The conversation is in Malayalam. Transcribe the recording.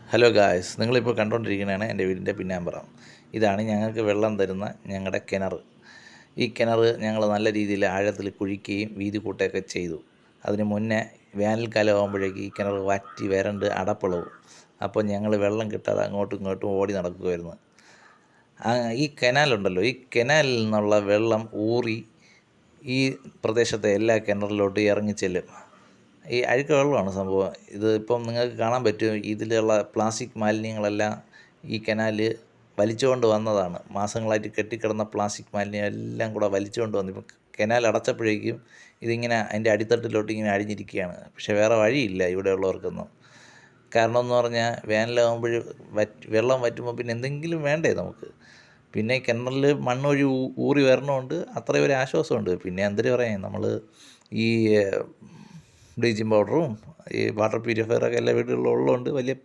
ഹലോ ഗായ്സ്, നിങ്ങളിപ്പോൾ കണ്ടുകൊണ്ടിരിക്കുന്നതാണ് എൻ്റെ വീടിൻ്റെ പിന്നാമ്പുറം. ഇതാണ് ഞങ്ങൾക്ക് വെള്ളം തരുന്ന ഞങ്ങളുടെ കിണർ. ഈ കിണർ ഞങ്ങൾ നല്ല രീതിയിൽ ആഴത്തിൽ കുഴിക്കുകയും വീതി കൂട്ടുകയൊക്കെ ചെയ്തു. അതിന് മുന്നേ വേനൽക്കാലം ആകുമ്പോഴേക്ക് ഈ കിണർ വറ്റി വരണ്ട് അടപ്പളവും. അപ്പോൾ ഞങ്ങൾ വെള്ളം കിട്ടാതെ അങ്ങോട്ടും ഇങ്ങോട്ടും ഓടി നടക്കുമായിരുന്നു. ഈ കനാലുണ്ടല്ലോ, ഈ കനാലിൽ നിന്നുള്ള വെള്ളം ഊറി ഈ പ്രദേശത്തെ എല്ലാ കിണറിലോട്ട് ഇറങ്ങിച്ചെല്ലും. ഈ അഴുക്ക വെള്ളമാണ് സംഭവം. ഇത് ഇപ്പം നിങ്ങൾക്ക് കാണാൻ പറ്റും. ഇതിലുള്ള പ്ലാസ്റ്റിക് മാലിന്യങ്ങളെല്ലാം ഈ കനാല് വലിച്ചുകൊണ്ട് വന്നതാണ്. മാസങ്ങളായിട്ട് കെട്ടിക്കിടന്ന പ്ലാസ്റ്റിക് മാലിന്യം എല്ലാം കൂടെ വലിച്ചുകൊണ്ട് വന്നു. ഇപ്പം കനാൽ അടച്ചപ്പോഴേക്കും ഇതിങ്ങനെ അതിൻ്റെ അടിത്തട്ടിലോട്ട് ഇങ്ങനെ അടിഞ്ഞിരിക്കുകയാണ്. പക്ഷേ വേറെ വഴിയില്ല ഇവിടെ ഉള്ളവർക്കൊന്നും. കാരണം എന്ന് പറഞ്ഞാൽ വേനലാകുമ്പോൾ വെള്ളം വറ്റുമ്പോൾ പിന്നെ എന്തെങ്കിലും വേണ്ടേ നമുക്ക്. പിന്നെ കിണറിൽ മണ്ണൊഴി ഊറി വരണമുണ്ട്, അത്രയും ഒരു ആശ്വാസമുണ്ട്. പിന്നെ എന്തിനു പറയാം, നമ്മൾ ഈ ബ്ലീച്ചിങ് പൗഡറും ഈ വാട്ടർ പ്യൂരിഫയറൊക്കെ എല്ലാ വീടുകളിലും ഉള്ളതുകൊണ്ട് വലിയ